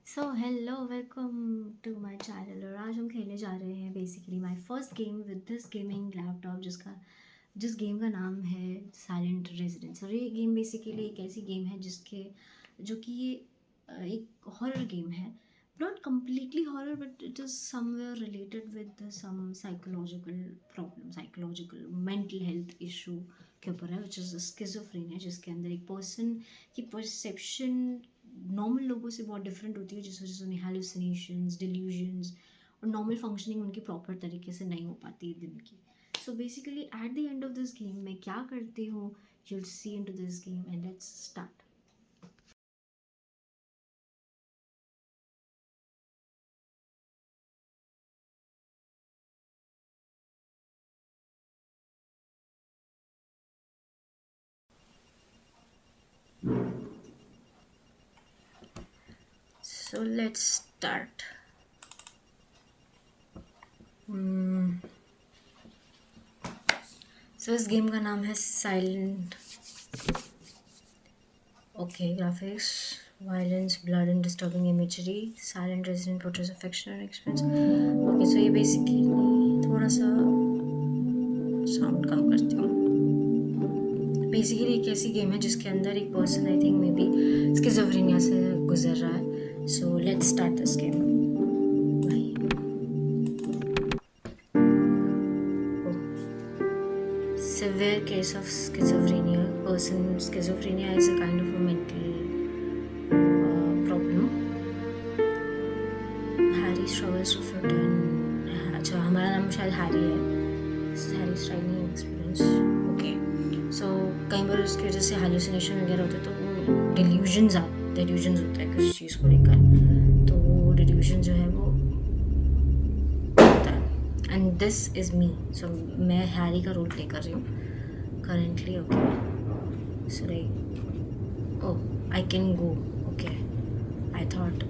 So hello welcome to my channel. और आज हम खेलने जा रहे हैं basically my first game with this gaming laptop जिस गेम का नाम है साइलेंट रेजिडेंस। और ये गेम बेसिकली एक ऐसी गेम है जो कि ये एक हॉरर गेम है। Not completely horror but it is somewhere related with some psychological problem, psychological mental health issue के ऊपर है, विच इज़ स्किज़ोफ्रेनिया, जिसके अंदर एक पर्सन की परसेप्शन नॉर्मल लोगों से बहुत डिफरेंट होती है, जिस वजह से उन्हें हेलुसिनेशंस, डिल्यूजन्स और नॉर्मल फंक्शनिंग उनकी प्रॉपर तरीके से नहीं हो पाती है दिन की। So basically at the end of this game मैं क्या करती हूँ, you'll see in to this game and let's start. So let's start. So इस गेम का नाम है silent. Okay, graphics, violence, blood and disturbing imagery, silent resident portrays affection and experience. Okay, so ये basically थोड़ा सा sound कम करती हूँ। Basically एक ऐसी गेम है जिसके अंदर एक person I think may be schizophrenia से गुजर रहा है। सो let's start this game. Severe case of schizophrenia. Schizophrenia is a kind of a mental problem. Harry struggles to fit in. अच्छा, हमारा नाम शायद हैरी है। Harry striking experience. ओके, सो कई बार उसकी वजह से हेलुसिनेशन वगैरह होते हैं, तो वो डिल्यूजन्स होता है किसी चीज़ को लेकर। तो वो डिल्यूजन जो है वो होता है। And this is me. So मैं हैरी का रोल प्ले कर रही हूँ currently. Okay, so like, oh, I can go. Okay, I thought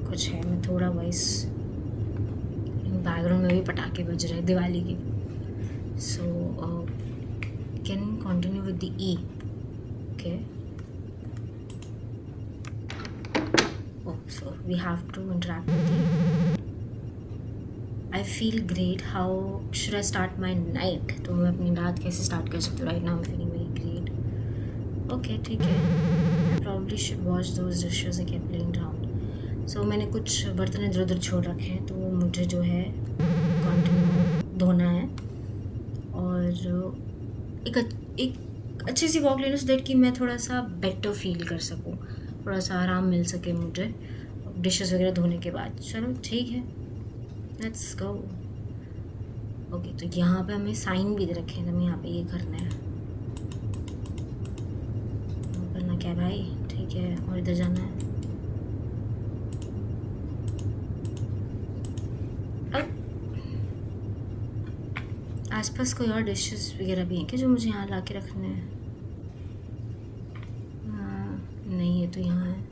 कुछ है। मैं थोड़ा वॉइस, बैकग्राउंड में भी पटाखे बज रहे हैं दिवाली के। So can continue with the E. Okay, oh, so we have to interact with the I feel great. How should I start my night? तो मैं अपनी रात कैसे स्टार्ट कर सकती हूँ? Right now I'm feeling very great. Okay, ठीक है। I probably should wash those dishes I kept laying down. So मैंने कुछ बर्तन इधर उधर छोड़ रखे हैं, तो मुझे जो है कंटिन्यू धोना है। और एक अच्छी सी वॉक लेना, सो दैट कि मैं थोड़ा सा बेटर फील कर सकूँ, थोड़ा सा आराम मिल सके मुझे डिशेस वगैरह धोने के बाद। चलो ठीक है, लेट्स गो। ओके, तो यहाँ पे हमें साइन भी दे रखे हैं, हमें यहाँ पे ये करना है। करना क्या भाई? ठीक है, और इधर जाना है। आसपास कोई और डिशेस वगैरह भी हैं क्या जो मुझे यहाँ ला के रखने हैं? नहीं, है तो यहाँ है।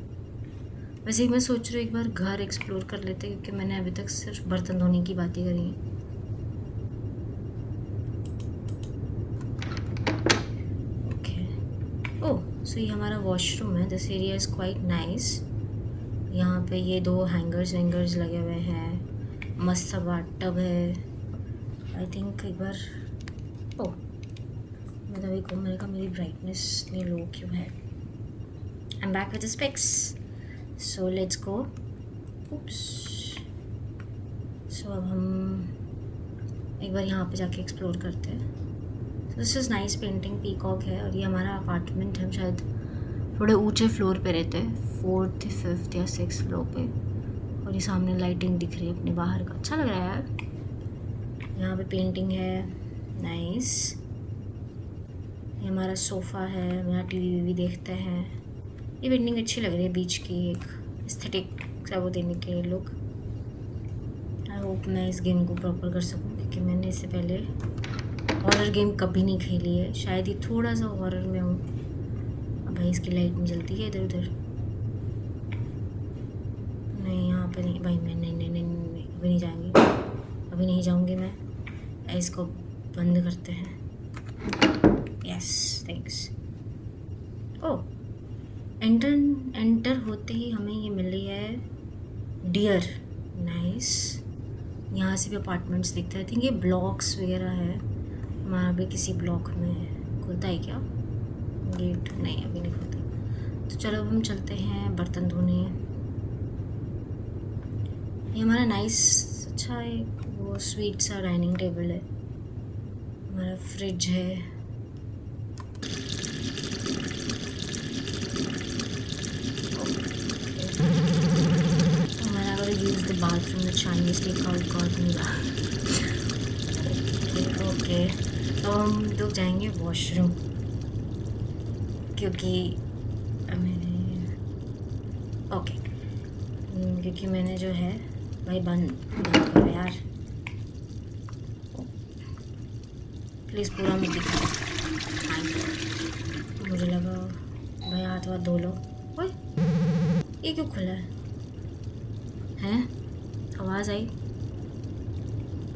वैसे ही मैं सोच रही हूँ एक बार घर एक्सप्लोर कर लेते, क्योंकि मैंने अभी तक सिर्फ बर्तन धोने की बातें करी हैं। ओके, ओह, सो ये हमारा वॉशरूम है। This area is quite nice. यहाँ पे ये 2 हैंगर्स लगे हुए हैं, मस्त सा बाथटब है। आई थिंक एक बार, ओह, मैं तभी को मैंने कहा मेरी ब्राइटनेस इतनी लो क्यों है। I am back with the specs. So let's go. Oops. So अब हम एक बार यहाँ पे जाके एक्सप्लोर करते हैं। This is nice painting, peacock है। और ये हमारा अपार्टमेंट है, शायद थोड़े ऊंचे फ्लोर पे रहते हैं, 4th, 5th या 6th फ्लोर पे। और ये सामने लाइटिंग दिख रही है अपने बाहर का, अच्छा लग रहा है यार। यहाँ पे पेंटिंग है, नाइस। ये हमारा सोफ़ा है, यहाँ टीवी भी देखते हैं। ये पेंटिंग अच्छी लग रही है, बीच की एक एस्थेटिक सा वो देने के लुक। आई होप मैं इस गेम को प्रॉपर कर सकूँ, क्योंकि मैंने इससे पहले हॉरर गेम कभी नहीं खेली है। शायद ये थोड़ा सा हॉरर में हूँ। अब भाई इसकी लाइट नहीं जलती है इधर उधर। नहीं, यहाँ पे नहीं भाई, मैं नहीं, अभी नहीं जाएंगी, अभी नहीं जाऊँगी मैं। इसको बंद करते हैं। Yes, thanks. ओह, एंटर होते ही हमें ये मिली है डियर, नाइस। यहाँ से भी अपार्टमेंट्स दिखते हैं। आई थिंक ये ब्लॉक्स वगैरह है। हमारा भी किसी ब्लॉक में है। खुलता है क्या गेट? नहीं, अभी नहीं खुलता। तो चलो अब हम चलते हैं बर्तन धोने। ये हमारा नाइस अच्छा एक वो स्वीट सा डाइनिंग टेबल है। हमारा फ्रिज है। हमारा अगर use the bathroom the Chinese takeout corner. Okay, तो हम लोग जाएंगे वॉशरूम क्योंकि मैंने ओके क्योंकि मैंने जो है भाई बंद करो यार, प्लीज़ पूरा मत दिखाओ। मुझे लगा भाई हाथ वाथ धो लो। ओए ये क्यों खुला है? हैं आवाज़ आई?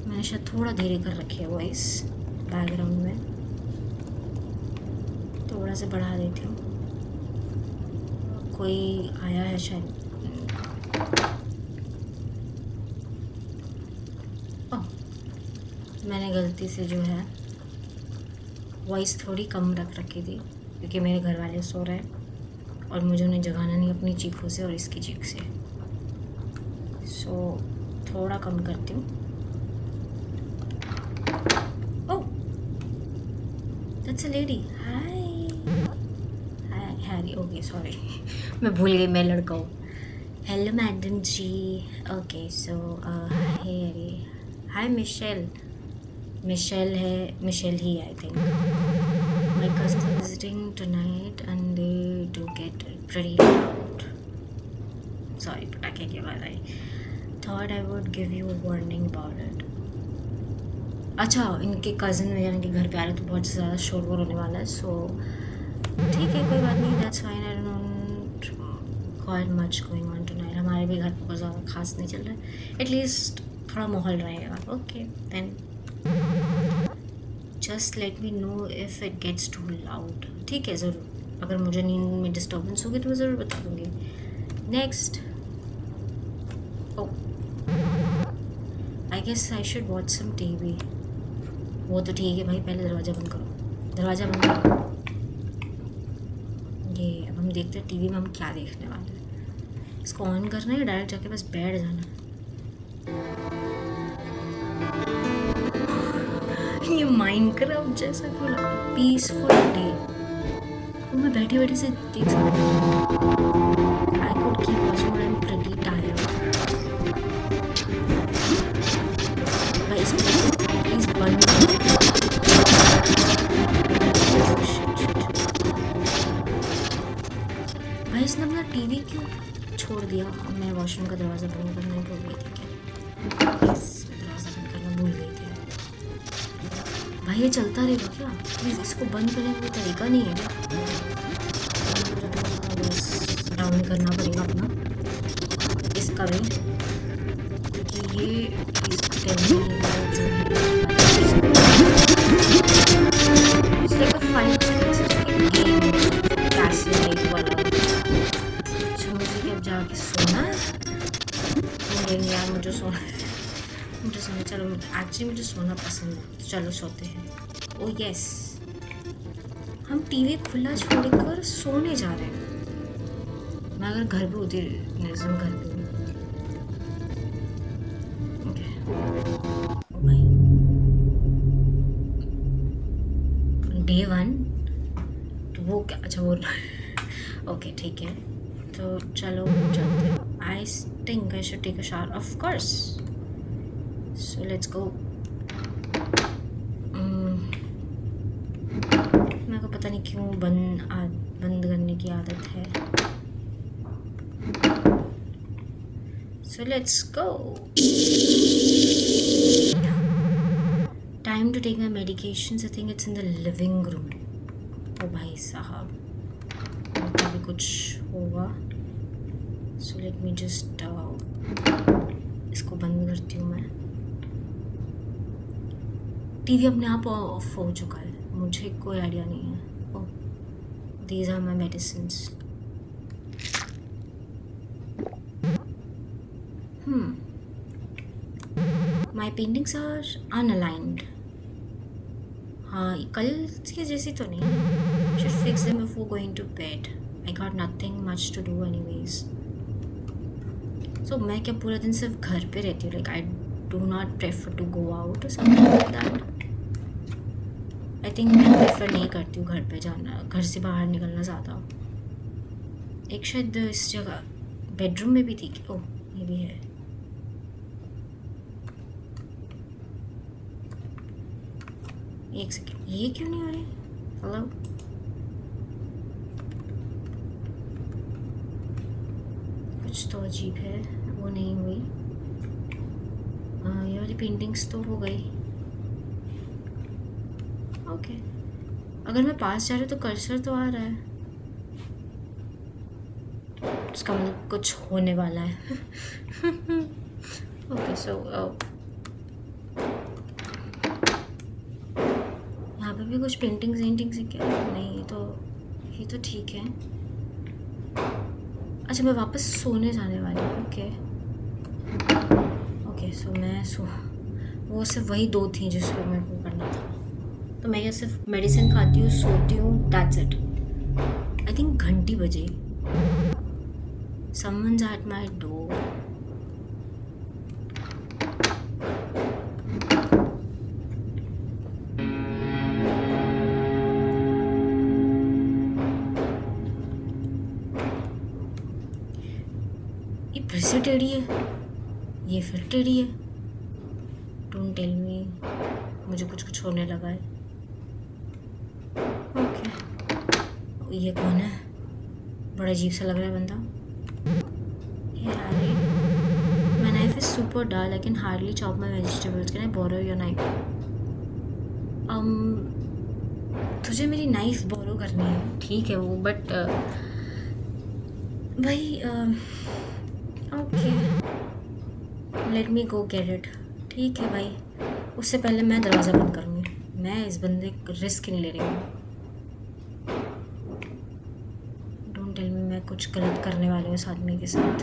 मैंने शायद थोड़ा धीरे कर रखी है वॉइस बैकग्राउंड में, थोड़ा सा बढ़ा देती हूँ। कोई आया है शायद। ओह, मैंने गलती से जो है वॉइस थोड़ी कम रख रखी थी क्योंकि मेरे घर वाले सो रहे हैं और मुझे उन्हें जगाना नहीं अपनी चीखों से और इसकी चीख से। सो थोड़ा कम करती हूँ। Oh that's a lady. Hi hi Harry. Okay sorry मैं भूल गई मैं लड़का हूँ। Hello madam ji. Okay so Harry. Hi Michelle. Michelle है, मिशेल ही I think. My cousins are visiting tonight and they do get pretty loud. Sorry, पटाखे की आवाज़ आई। Thought I would give you a warning about it. अच्छा, इनके cousin वगैरह इनके घर पे आ रहे तो बहुत ज़्यादा शोर वोर होने वाला है। सो ठीक है, कोई बात नहीं, that's fine. I don't quite much going on tonight. हमारे भी घर पे बहुत ज़्यादा खास नहीं चल रहा है। At least थोड़ा माहौल रहेगा। Okay, then just let me know if it gets too loud. ठीक है, ज़रूर। अगर मुझे नींद में डिस्टर्बेंस होगी तो मैं ज़रूर बता दूँगी। Next, oh I guess I should watch some TV. वो तो ठीक है भाई, पहले दरवाज़ा बंद करो, दरवाज़ा बंद करो। ये अब हम देखते हैं टीवी में हम क्या देखने वाले हैं। इसको ऑन करना है या डायरेक्ट जाके बस बैठ जाना है? ये माइनक्राफ्ट जैसा क्यों लगा? Peaceful day. तो मैं बैठे बैठे से देख सकती हूँ। I could keep watching but I am pretty tired. भाई इसको प्लीज बंद भाई इसने अपना टीवी क्यों छोड़ दिया? मैं वॉशरूम का दरवाज़ा बंद करना भूल गई थी क्या? दरवाज़ा बंद करना भूल गई थी भाई। ये चलता रहेगा क्या? प्लीज़ इसको बंद करने का कोई तरीका नहीं है क्या? बस डाउन करना पड़ेगा अपना इसका भी, क्योंकि ये अब जाके सोना यार, मुझे सोना चलो एक्चुअली मुझे सोना पसंद है तो चलो सोते हैं। ओह यस, हम टीवी खुला छोड़कर सोने जा रहे हैं। मैं अगर घर पे होती, निज़म घर पे ओके भाई। डे 1 तो वो क्या, अच्छा वो ओके ठीक है, तो चलो चलते हैं। I think I should take a shower of course. So let's go. मेरे को पता नहीं क्यों बंद करने की आदत है। So let's go. Time to take my medications. I think it's in the living room. ओ भाई साहब, अभी कुछ होगा। So let me just इसको बंद करती हूँ मैं। टीवी अपने आप ऑफ हो चुका है, मुझे कोई आइडिया नहीं है। Oh these are my medicines. My paintings are unaligned. हाँ, कल के जैसी तो नहीं. Should fix them before going to bed. I got nothing much to do anyways. So मैं क्या पूरा दिन सिर्फ घर पे रहती हूँ? Like I do not prefer to go out और something like that. I think मैं प्रेफर नहीं करती हूँ घर पे जाना, घर से बाहर निकलना ज़्यादा. एक शायद इस जगह बेडरूम में भी थी. ओह, ये भी है. एक सेकेंड, ये क्यों नहीं हो रही? हेलो, कुछ तो अजीब है. वो नहीं हुई. ये वाली पेंटिंग्स तो हो गई. ओके, अगर मैं पास जा रही हूँ तो कर्सर तो आ रहा है. उसका मतलब कुछ होने वाला है. ओके, सो यहाँ पे भी कुछ पेंटिंग्स है क्या? नहीं, ये तो ठीक है. अच्छा, मैं वापस सोने जाने वाली हूँ. ओके, सो मैं वो सिर्फ वही 2 थी जिसको मेरे को करना था. तो मैं क्या सिर्फ मेडिसिन खाती हूँ, सोती हूँ, दैट्स इट. आई थिंक घंटी बजी. Someone's at my door. ये फिर से टेढ़ी है, ये फिर टेढ़ी है. डोंट टेल मी मुझे कुछ होने लगा है. ओके, ये कौन है? बड़ा अजीब सा लग रहा है बंदा. My knife is super dull. I can hardly chop my vegetables. Can I borrow your knife? तुझे मेरी नाइफ बोरो करनी है, ठीक है वो, बट भाई okay, let me go get it. ठीक है भाई, उससे पहले मैं दरवाज़ा बंद करूँगी. मैं इस बंदे रिस्क नहीं ले रही हूँ. डोंट टेल मी मैं कुछ गलत करने वाली हूँ इस आदमी के साथ.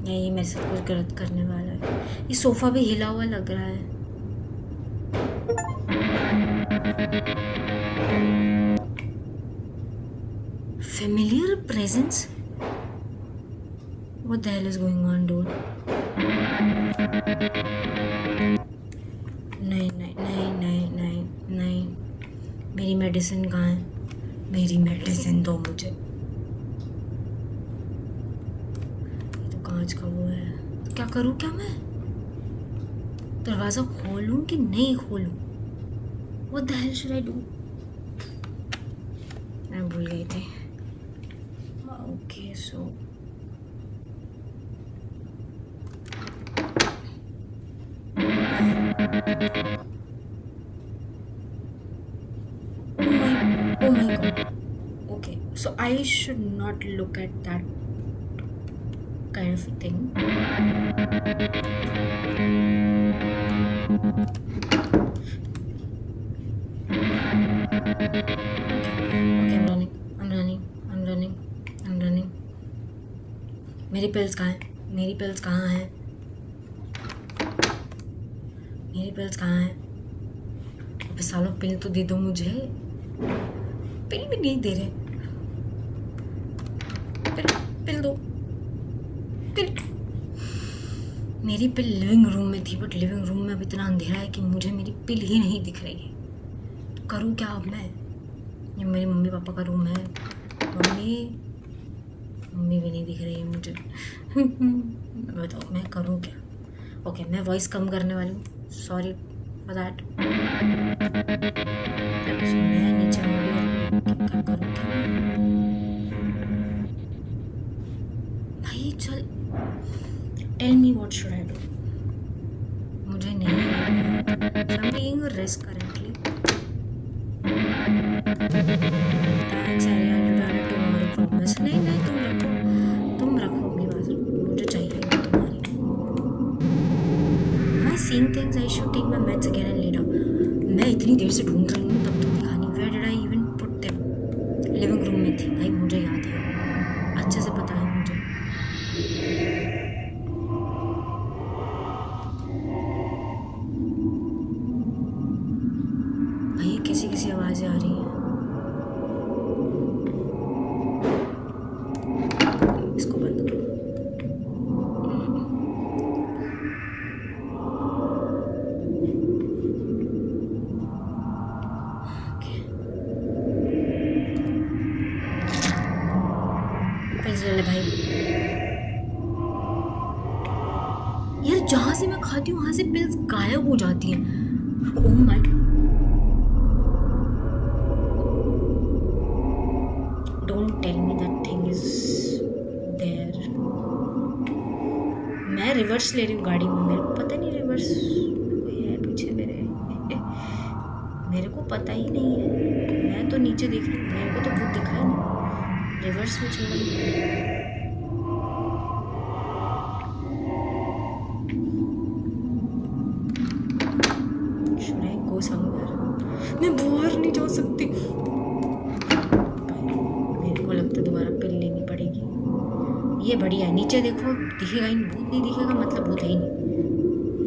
या ये मेरे साथ कुछ गलत करने वाला है. ये सोफ़ा भी हिला हुआ लग रहा है. Familiar presence? What the hell is going on, dude? नहीं. मेरी मेडिसिन कहाँ है? मेरी मेडिसिन दो मुझे. ये तो कांच का वो है. क्या करूँ? क्या मैं दरवाज़ा खोलूँ कि नहीं खोलूँ? What the hell should I do? मैं भूल गई थी. Okay, so oh my god. Okay, so I should not look at that kind of thing. Okay, I'm running. मेरी पिल्स कहाँ हैं? मेरी पिल्स कहाँ हैं? अबे सालों, पिल तो दे दो मुझे. पिल भी नहीं दे रहे. पिल दो. पिल. मेरी पिल लिविंग रूम में थी, बट लिविंग रूम में अब इतना अंधेरा है कि मुझे मेरी पिल ही नहीं दिख रही है. तो करूँ क्या अब मैं? ये मेरे मम्मी पापा का रूम है. मम्मी भी नहीं दिख रही है मुझे. बताओ मैं करूँ क्या? ओके, मैं वॉइस कम करने वाली हूँ. Sorry for that. मैं नीचे क्या करूँ क्या? भाई चल, tell me what should I do. मुझे नहीं I'm taking a risk currently. Thanks, Ariel. tomorrow promise. नहीं, तुम रखो अपनी बात. मुझे चाहिए तुम्हारी. Am I seeing things? I should take my meds again and lay down. मैं इतनी देर से ढूंढ रही हूँ तब तो दिखा नहीं. Where did I even put them? Living room में थी भाई, मुझे याद है. अच्छे से पता है मुझे। भाई किसी किसी आवाज़ें आ रही हैं। इसको बंद करो। पिल्स ले ले भाई। यार जहाँ से मैं खाती हूँ वहाँ से पिल्स गायब हो जाती हैं। Oh my, don't tell me that thing is there. मैं रिवर्स ले रही हूँ गाड़ी में, मेरे को पता नहीं रिवर्स कोई है पीछे मेरे। मेरे को पता ही नहीं है, मैं तो नीचे देख रही हूँ, मेरे को तो भूत दिखा ही नहीं। रिवर्स में चल रही हूँ। Should I go somewhere? मैं बाहर नहीं जा सकती। मेरे को लगता है दोबारा पिल लेनी पड़ेगी। ये बढ़िया है, नीचे देखो दिखेगा ही नहीं, भूत नहीं दिखेगा मतलब भूत है ही नहीं।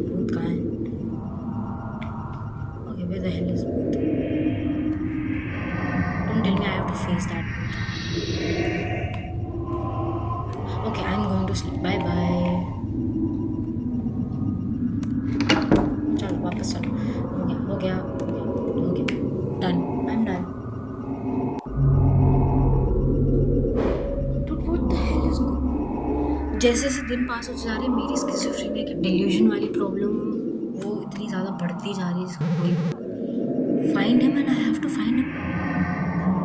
भूत कहाँ है? Okay, where the hell is भूत? Don't tell me I have to face that भूत। Okay, I'm going to sleep. Bye bye. चलो वापस चलो। हो गया done. I am done. Dude, what the hell is जैसे जैसे दिन पास होते जा रहे हैं मेरी स्किज़ोफ्रेनिया की डिल्यूजन वाली प्रॉब्लम वो इतनी ज़्यादा बढ़ती जा रही है जिसका कोई find him and I have to find him.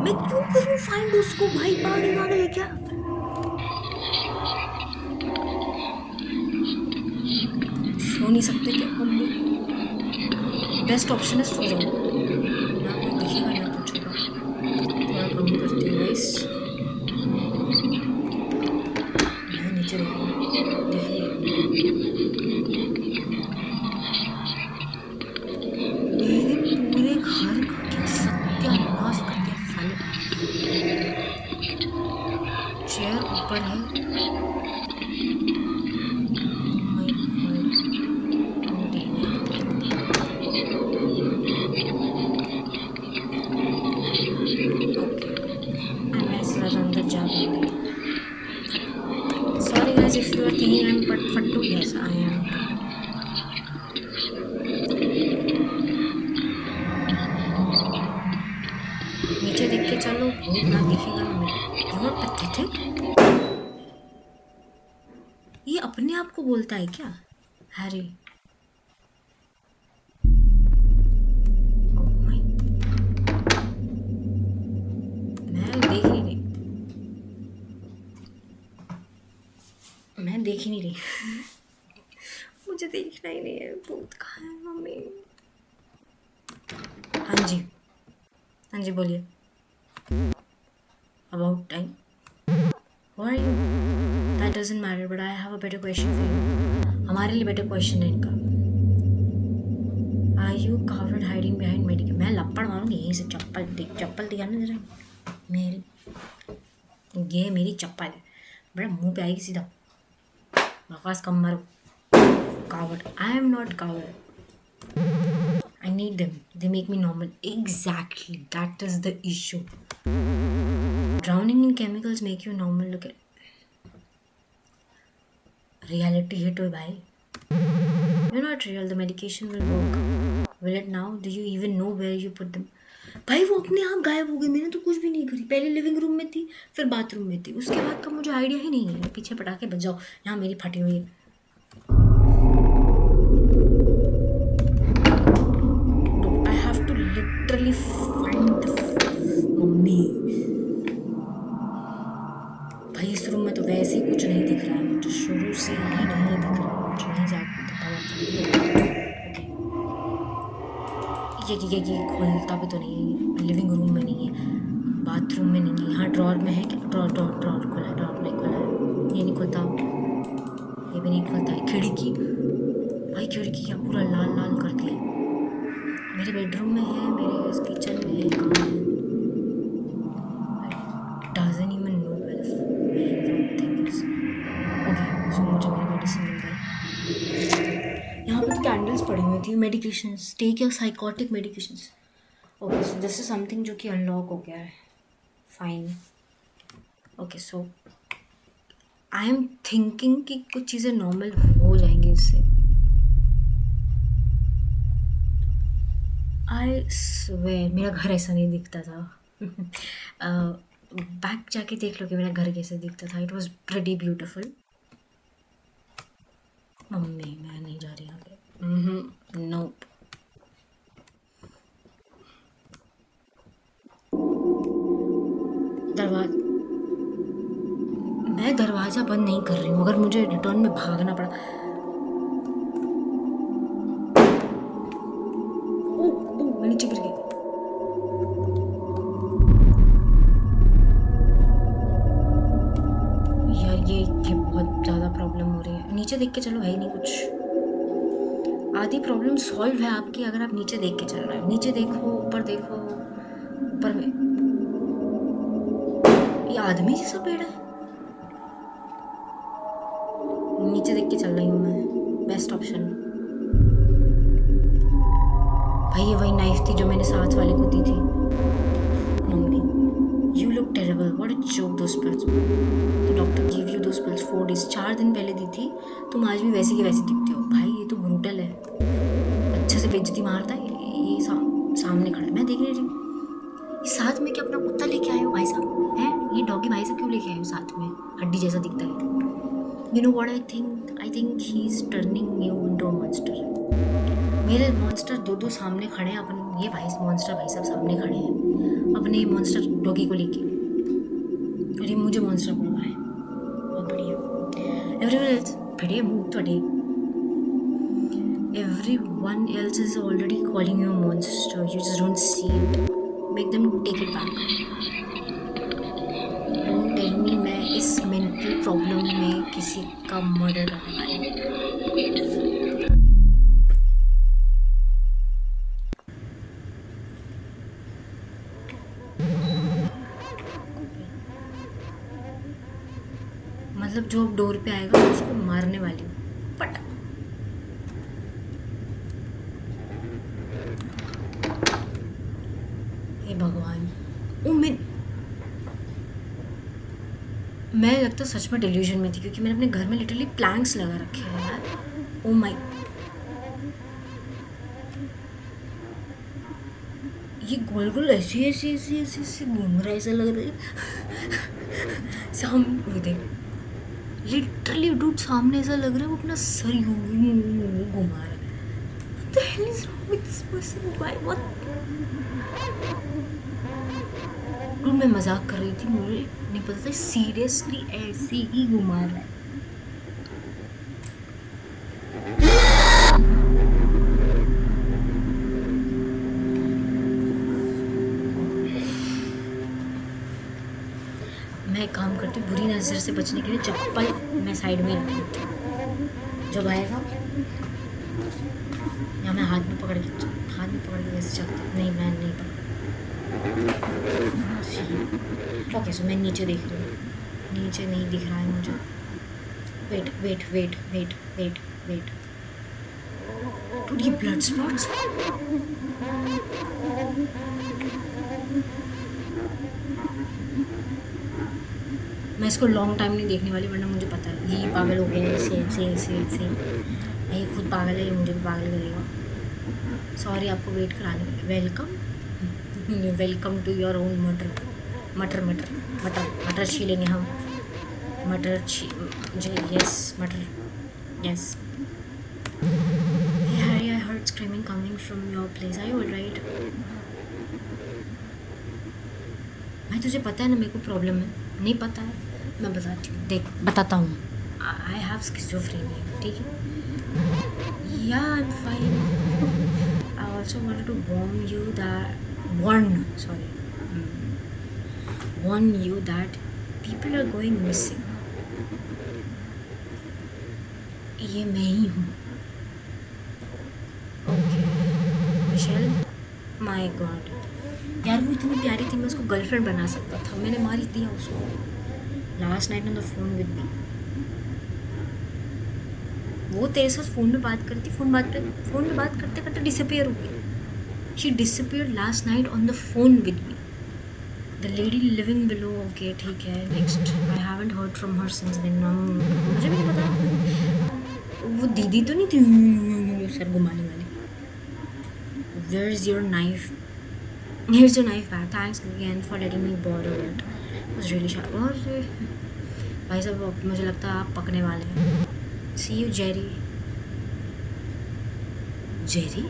मैं क्यों करूँ फाइंड उसको भाई, पागल है क्या? सो नहीं सकते क्या हम लोग? बेस्ट ऑप्शन है सो जाओ, ना कोई दिखेगा ना कुछ होगा। थोड़ा कम करती हूँ गाइस। मैं नीचे देखिए मेरे पूरे घर का क्या सत्यानाश कर दिया साले। चेयर ऊपर है। Sorry guys if you are thinking I'm fattu. Yes, I am. नीचे देख के चलो, भूत ना दिखेगा ना मेरे। You are pathetic. ये अपने आप को बोलता है क्या हैरी? मैं देख ही नहीं रही। मुझे देखना ही नहीं है भूत कहाँ है मम्मी। हाँ जी बोलिए। About time what are you? That doesn't matter but I have a better question for you. हमारे लिए बेटर क्वेश्चन है इनका। Are you coward hiding behind medical? मैं लपड़ मारूंगी यहीं से। चप्पल दिखा ना जरा मेरी। ये मेरी चप्पल है, बड़ा मुंह पे आएगी सीधा। बकवास कम मारो। Coward. I am not coward. I need them. They make me normal. Exactly. That is the issue. Drowning in chemicals make you normal. Look at reality hit हुई भाई। You're not real. The medication will work. Will it now? Do you even know where you put them? भाई वो अपने आप गायब हो गई। मैंने तो कुछ भी नहीं करी। पहले लिविंग रूम में थी, फिर बाथरूम में थी, उसके बाद का मुझे आइडिया ही नहीं है। पीछे पटाखे बजाओ, यहाँ मेरी फटी हुई है। I have to literally find the mummy. भाई इस रूम में तो वैसे ही कुछ नहीं दिख रहा है मुझे, शुरू से ही नहीं दिख रहा है मुझे। नहीं जाकर ये खोलता भी तो नहीं है। लिविंग रूम में नहीं है, बाथरूम में नहीं है, यहाँ ड्रॉर में है क्या? ड्रॉर खुला है, ड्रॉर नहीं खुला है। ये नहीं खुलता, ये भी नहीं खुलता है। खिड़की भाई, खिड़की क्या पूरा लाल लाल कर दिया। मेरे बेडरूम में है, मेरे किचन में है, कहाँ है? डजंट इवन नो वेयर देती हूँ medications, take your psychotic medications. Okay, so this is something जो कि अनलॉक हो गया है। Fine. Okay, so I am thinking कि कुछ चीज़ें नॉर्मल हो जाएंगी इससे। आई स्वेयर मेरा घर ऐसा नहीं दिखता था। बैक जाके देख लो कि मेरा घर कैसे दिखता था। It was pretty beautiful. Mummy मैं नहीं जा रही यहाँ पे। नोप। मैं दरवाज़ा बंद नहीं कर रही हूँ, अगर मुझे रिटर्न में भागना पड़ा। मैं नीचे गिर गई। यार ये बहुत ज़्यादा प्रॉब्लम हो रही है। नीचे देख के चलो, है ही नहीं कुछ। आधी प्रॉब्लम सॉल्व है आपकी अगर आप नीचे देख के चल रहे हो। नीचे देखो, ऊपर देखो। ऊपर में ये आदमी जैसा पेड़ है। नीचे देख के चल रही हूँ मैं। Best option. भाई ये वही नाइफ थी जो मैंने साथ वाले को दी थी। Mummy you look terrible, what a joke. Those pills, the doctor give you those pills 4 days, 4 दिन पहले दी थी। तुम आज भी वैसी की वैसी दिखते हो। भाई ये तो ब्रूटल है। अच्छे से बेइज्जती मारता है। ये सामने खड़ा है, मैं देख नहीं रही। साथ में क्या अपना कुत्ता लेके आए हो भाई साहब? हैं ये डॉगी भाई साहब क्यों लेके आए हो साथ में? हड्डी जैसा दिखता है। You know what I think he is turning you into a monster. मेरे मॉन्स्टर दो सामने खड़े हैं। अपन ये भाई मॉन्स्टर भाई साहब सामने खड़े हैं अपने मॉन्स्टर डॉगी को लेके, और ये मुझे मॉन्स्टर बोल रहा है। बहुत बढ़िया। एवरीवन एल्स बढ़िया मुंह थोड़े। Everyone else is already calling you a monster. You just don't see it. Make them take it back. Don't tell me मैं इस mental problem में किसी का murder करने वाली हूँ। मतलब जो डोर पे आएगा उसको मारने वाली हूँ। पटा। हे भगवान। ओ मैं लगता सच में डिल्यूजन में थी, क्योंकि मैंने अपने घर में लिटरली प्लैंक्स लगा रखे हैं यार। ओ माय, ये गोल गोल ऐसे ऐसे ऐसे ऐसे ऐसे घूम रहा है, ऐसा लग रहा है सामने देख। लिटरली डूड सामने ऐसा लग रहा है वो अपना सर घुमा रहा है। What the hell is wrong with this person? Why? What? Dude मैं मजाक कर रही थी, मुझे नहीं पता था सीरियसली ऐसे ही घुमा रहा है। मैं एक काम करती हूँ, बुरी नज़र से बचने के लिए चप्पल मैं साइड में रख लेती हूँ। जब आएगा या मैं हाथ में पकड़ के कैसे चलती? नहीं मैं नहीं पकड़। ओके सो मैं नीचे देख रही हूँ। नीचे नहीं दिख रहा है मुझे। Wait wait wait wait wait wait टूट ये ब्लड स्पॉट्स। मैं इसको लॉन्ग टाइम नहीं देखने वाली, वरना मुझे पता है ये पागल हो गया है। ऐसे ये खुद पागल है, ये मुझे भी पागल करेगा। सॉरी आपको वेट कराने के लिए। वेलकम टू योर ओन मटर छीलेंगे हम। यस मटर yes. Harry, I heard screaming coming from your place. Are you alright? भाई तुझे पता है ना मेरे को प्रॉब्लम है? नहीं पता है? मैं बताती हूँ, देख बताता हूँ। I have schizophrenia, ठीक है? Yeah, I'm fine. I also wanted to warn you that people are going missing. ये मैं ही हूँ। ओके मिशेल, माय गॉड यार वो इतनी प्यारी थी, मैं उसको गर्लफ्रेंड बना सकता था। मैंने मार ही दिया उसको। Last night on the phone with me. वो तेरे साथ फ़ोन में बात करती, फ़ोन में बात करते करते डिसअपियर हो गई. She disappeared last night on the phone with me. The lady living below. Okay ठीक है, next. I haven't heard from her since then. मुझे भी नहीं पता वो दीदी तो नहीं थी सर घुमाने वाली. Where is your knife? Here's your knife back. Thanks again for letting me borrow it. It was really sharp. और भाई साहब मुझे लगता है आप पकने वाले हैं. See you Jerry. जेरी?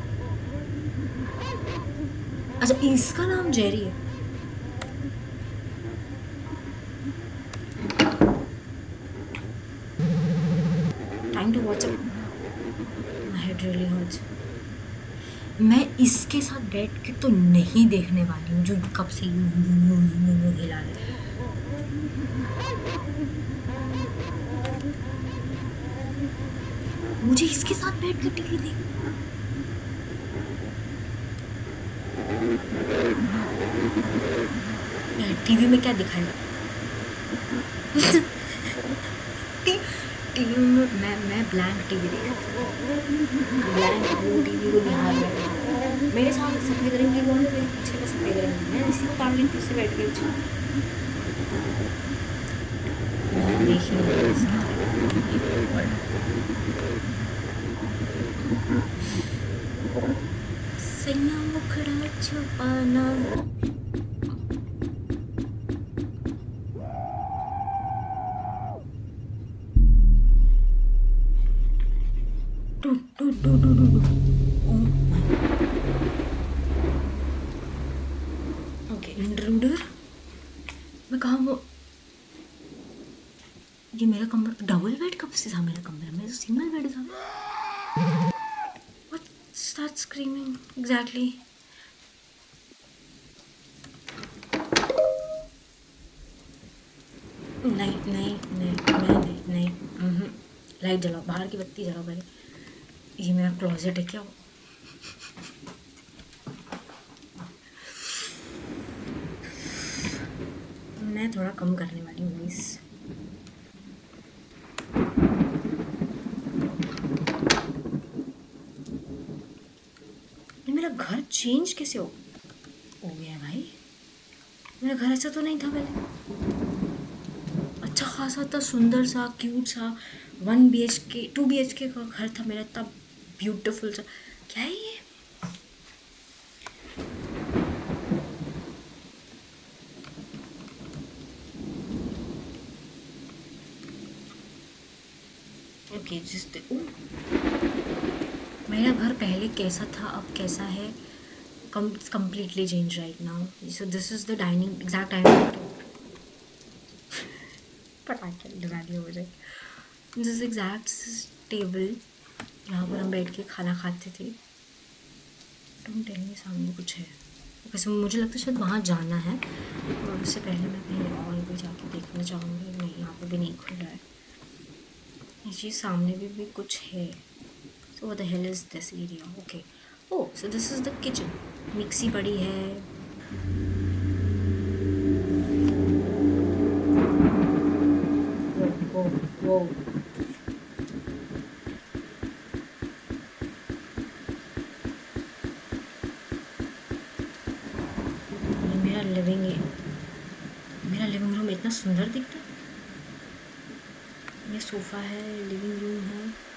अच्छा इसका नाम जेरी है. Time to watch up. My head really hurts. मैं इसके साथ बैठ के तो नहीं देखने वाली हूँ जो कब से हिला रहे. मुझे इसके साथ बैठ के टीवी देख. टीवी में क्या दिखाएगा? टीवी में मैं ब्लैंक टीवी देख. ब्लैंक टीवी को निहार रहा. मेरे सामने सफ़ेद रंग की वॉल है, मेरे पीछे का सफ़ेद रंग. मैं इसी को ताड़ लेती उससे बैठ गई. देखिए सैया मुखड़ा छुपाना. Okay intruder. मैं कहाँ वो? ये मेरा कमरा डबल बेड कब से था? मेरा कमरा में तो सिंगल बेड था. What's that screaming exactly? नहीं. लाइट जलाओ, बाहर की बत्ती जलाओ पहले. ये मेरा क्लोजेट है क्या? मैं थोड़ा कम करने वाली हूँ वॉइस. मेरा घर चेंज कैसे हो गया भाई? मेरा घर ऐसा तो नहीं था पहले. अच्छा खासा था, सुंदर सा, क्यूट सा 1 BHK 2 BHK का घर था मेरा. इतना ब्यूटीफुल सा. क्या है ये? ओके जस्ट मेरा घर पहले कैसा था अब कैसा है. completely changed right now. So this is the exact dining पटाखे लगा दिए मुझे. This is exact टेबल यहाँ पर हम बैठ के खाना खाते थे. Don't tell me सामने कुछ है. वैसे मुझे लगता है शायद वहाँ जाना है और उससे पहले मैं कहीं और भी जाके देखना चाहूँगी. नहीं यहाँ पे भी नहीं खुल रहा है. ये सामने भी कुछ है. So what the hell is this area? Okay. Oh, so this is the kitchen. Mixie पड़ी है. Whoa. ये मेरा लिविंग रूम इतना सुंदर दिखता है. ये सोफ़ा है, लिविंग रूम है.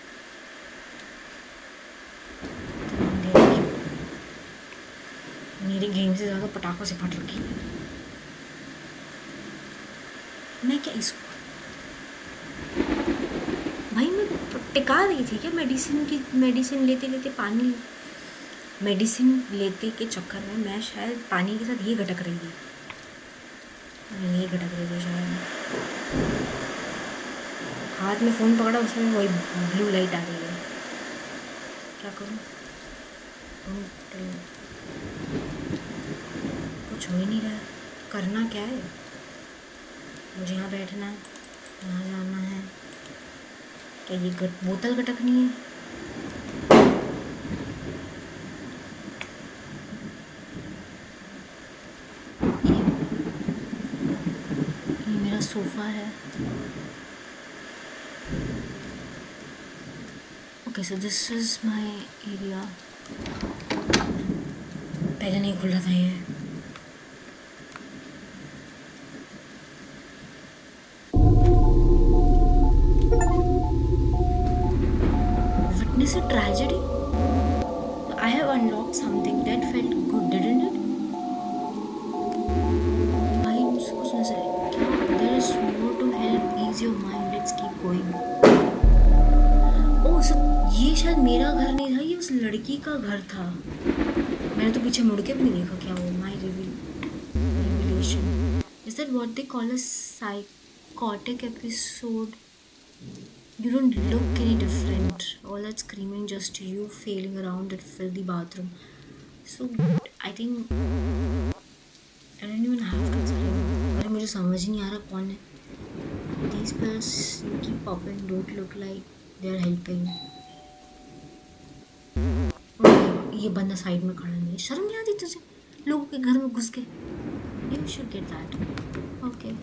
मेरी गेम से ज़्यादा पटाखों से फट रखी है. मैं क्या इसको भाई मैं टिका रही थी क्या? मेडिसिन लेते पानी मेडिसिन लेते के चक्कर में मैं शायद पानी के साथ ये घटक रही थी. शायद हाथ में फ़ोन पकड़ा उसमें वही ब्लू लाइट आ रही है. क्या करूँ? कुछ हो ही नहीं रहा. करना क्या है? मुझे यहाँ बैठना है, यहाँ जाना है. क्या ये बोतल गटकनी है? ये मेरा सोफ़ा है. Okay so this is my area. पहले नहीं खुला था ये. Witness a tragedy? I have unlocked something that felt good, didn't it? भाई सोचने से क्या? There is more to help ease your mind. Let's keep going. ओह सो ये शायद मेरा घर नहीं था, ये उस लड़की का घर था. मैंने तो पीछे मुड़ के भी नहीं देखा. क्या वो my revelation? Is that what they call a psychotic episode? You don't look any different. All that screaming just you failing around that filthy bathroom. So I think I don't even have to explain. अरे मुझे समझ ही नहीं आ रहा कौन है. These pills you keep popping don't look like they are helping. ये बंदा side में खड़ा नहीं है. शर्म नहीं आती तुझे? लोगों के घर में घुस के. You should get that. Okay.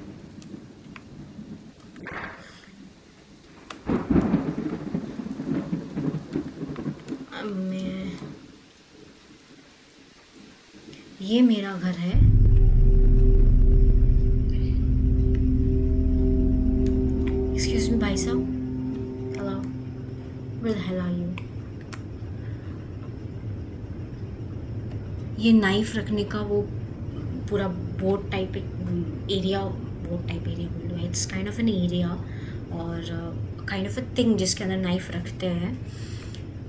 ये मेरा घर है. एक्सक्यूज मी भाई साहब. Hello. Where the hell are you? ये नाइफ रखने का वो पूरा बोट टाइप एरिया बोल लो. It's kind of an area और काइंड ऑफ अ थिंग जिसके अंदर नाइफ रखते हैं.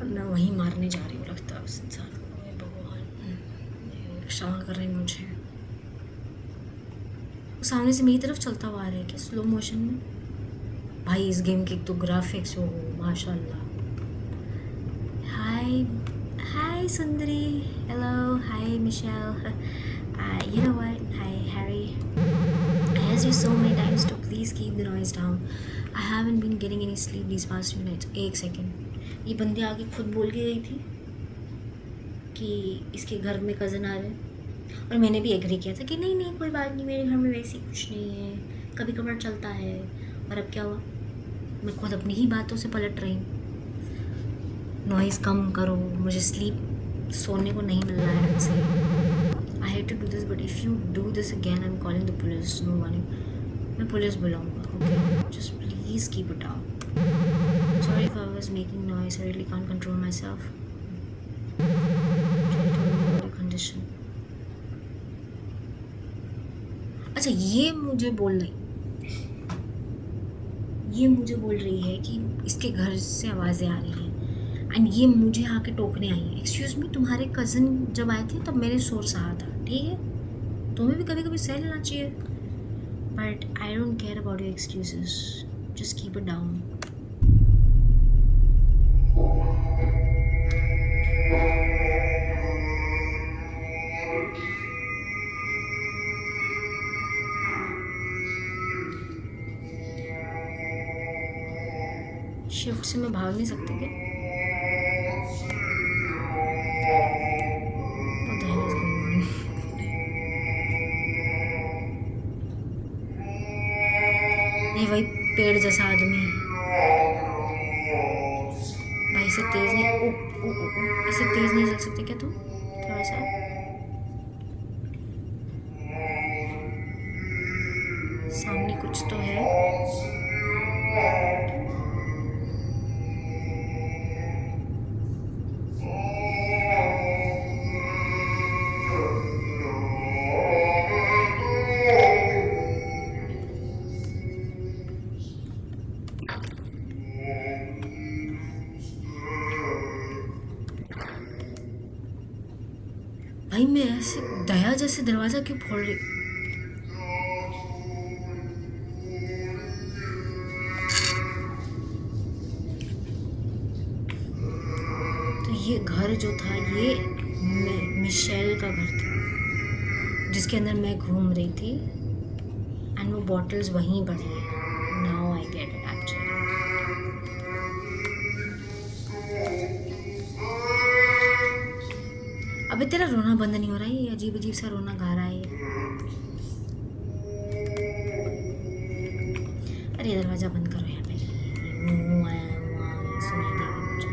मैं वहीं मारने जा रही हूँ लगता है उस इंसान को. क्षमा कर रहे हैं मुझे. वो सामने से मेरी तरफ चलता हुआ आ रहा है क्या स्लो मोशन में. भाई इस गेम के तो ग्राफिक्स हो माशाल्लाह. हाय सुंदरी. Hello. Hi Michelle. You know what? Hi Harry. I asked you so many times to please keep the noise down. I haven't been getting any sleep these past few nights. एक second. ये बंदे आगे खुद बोल के गई थी कि इसके घर में कज़न आ रहे हैं और मैंने भी एग्री किया था कि नहीं कोई बात नहीं, मेरे घर में वैसे कुछ नहीं है, कभी कभार चलता है. और अब क्या हुआ? मैं खुद अपनी ही बातों से पलट रही हूँ. नॉइज़ कम करो, मुझे सोने को नहीं मिल रहा है ढंग से. I had to do this but if you do this again I am calling the police. No warning. मैं पुलिस बुलाऊँगा. Okay just please keep it down. Sorry if I was making noise. I really can't control myself. Condition. अच्छा ये मुझे बोल रही है कि इसके घर से आवाज़ें आ रही हैं एंड ये मुझे आके टोकने आई है. एक्सक्यूज़ मी, तुम्हारे कज़न जब आए थे तब मैंने शोर सहा था. ठीक है, तुम्हें भी कभी कभी सह लेना चाहिए. But I don't care about your excuses. Just keep it down. Shift से मैं भाग नहीं सकती क्या? What the hell is going on? ये वही पेड़ जैसा आदमी. भाई इसे तेज नहीं इसे तेज नहीं चल सकते क्या तुम? थोड़ा सा. सामने कुछ तो है. भाई मैं ऐसे दया जैसे दरवाज़ा क्यों फोड़ रही? तो ये घर जो था ये मिशेल का घर था जिसके अंदर मैं घूम रही थी एंड वो बॉटल्स वहीं पड़ी हैं. Now I get it actually. अबे तेरा रोना बंद नहीं हो रहा है. ये अजीब अजीब सा रोना गा रहा है. अरे दरवाज़ा बंद करो यहाँ पे. सुनाई देगी मुझे.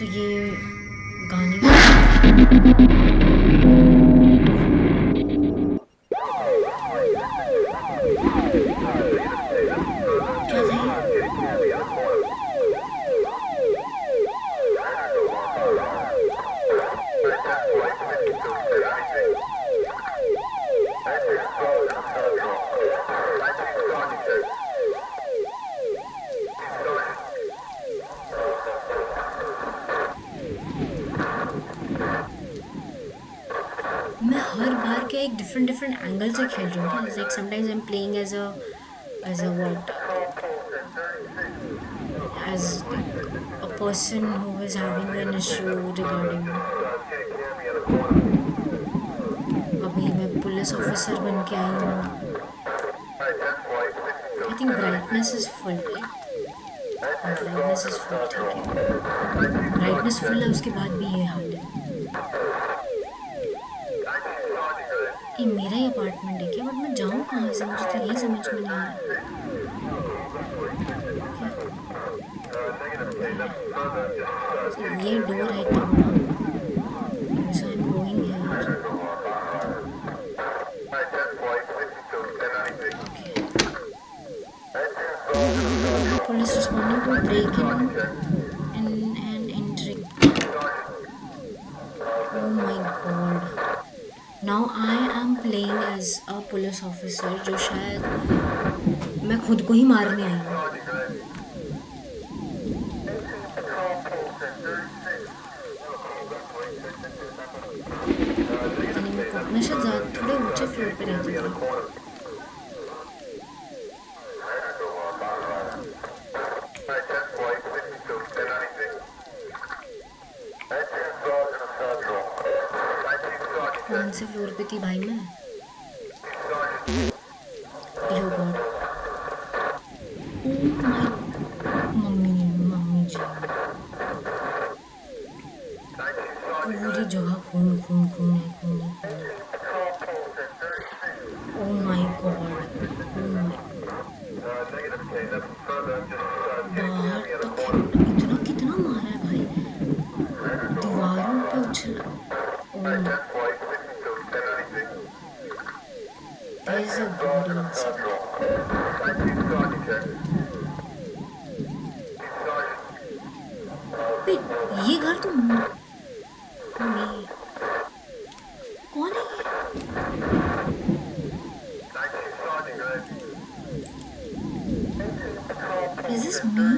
तो ये गाने क्या था ये? मैं हर बार क्या एक डिफरेंट एंगल से खेल रही हूँ। Like sometimes I am playing as a what, as a person who is having an issue regarding, अभी मैं पुलिस ऑफिसर बन के आई हूँ। I think brightness is full, brightness is full, ठीक है, ब्राइटनेस फुल है, उसके बाद भी ये हाल है। ये मेरा ही अपार्टमेंट है क्या? बट मैं जाऊँ कहाँ से? मुझे तो यही समझ में नहीं आ रहा। ये डोर है इतना बड़ा, so I am going here. Police responding to a break-in and entering. Oh my god. Now I am playing as a police officer, जो शायद मैं खुद को ही मारने आई हूँ। मैं शायद थोड़े ऊंचे फ्लोर पे रहती थी। कौन से फ्लोर पे थी भाई मैं? यो गॉड, ओह माय, मम्मी जी, पूरी जगह खून खून खून है, खून है। ओह माय गॉड, बाहर तक इतना कितना मारा है भाई, दीवारों पे उछला। There's a body inside. Wait, ये घर तो नहीं, कौन है ये? Is this me?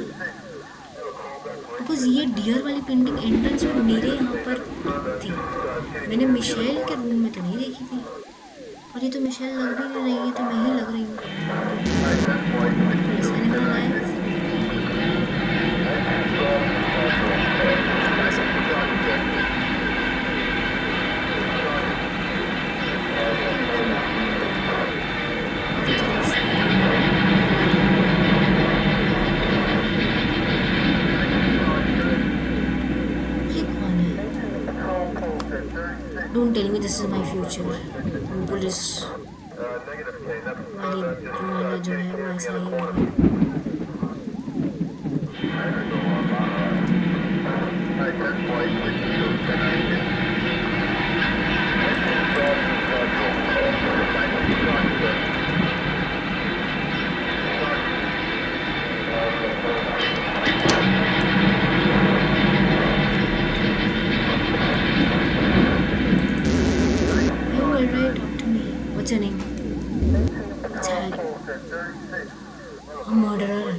Because ये डियर वाली पेंटिंग एंट्रेंस में मेरे यहाँ पर थी, मैंने मिशेल के रूम में तो नहीं देखी थी, और ये तो मिशेल लग भी नहीं रही है, तो मैं ही लग रही हूँ। Don't tell me this is my future. Police वाला जो है वो ऐसा ही होगा। What's your name? It's Harry. A murderer.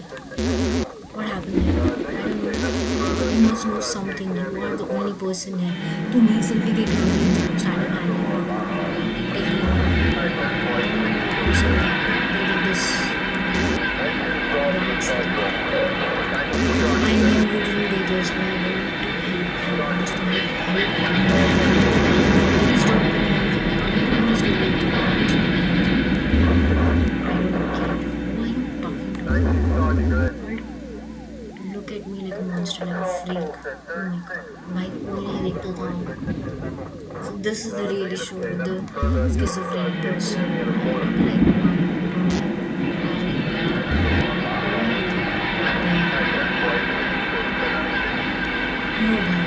What happened here? I don't know. You must know something. You are the only person here. To me, selfie get China Harry. Take a look. They did this. I know you didn't do this, but I want to help you. Please don't be Look at me like a monster, like a freak. Oh my god, my only rectal thumb. So this is the real issue with the schizophrenic person. No,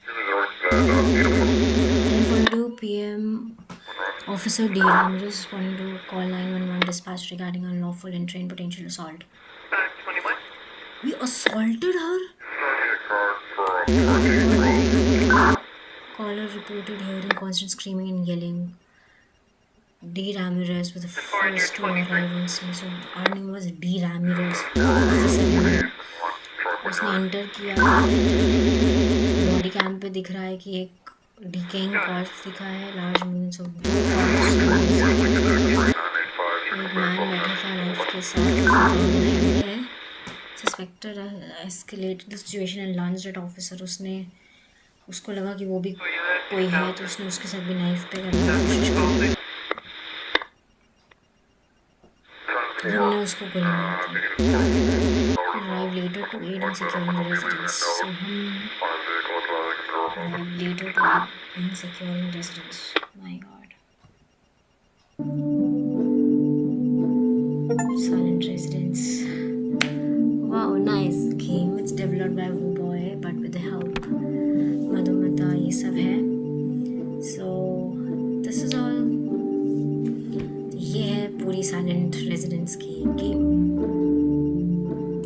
10:42 p.m. Officer D. Ramirez responding to call 911 dispatch regarding unlawful entry and potential assault. We assaulted her? Caller reported hearing constant screaming and yelling. D. Ramirez was the first to arrive on scene. So our name was D. Ramirez. Officer उसने enter किया. Body cam पे दिख रहा है कि एक decaying corpse दिखा है. लार्ज मीन्स ऑफ एक मैन बैठा था नाइफ के साथ है. Suspected escalated the situation and lunged at officer. उसको लगा कि वो भी कोई है तो उसने उसके साथ भी नाइफ पे करने की कोशिश की. हमने उसको गोली मार दी. Arrived later to aid in securing the residence. So arrived later to aid in securing residence. My God. Silent residence. Wow, nice game. It's developed by Wuboy, but with the help Madhumata ये सब है. So this is all. ये है पूरी Silent Residence की game.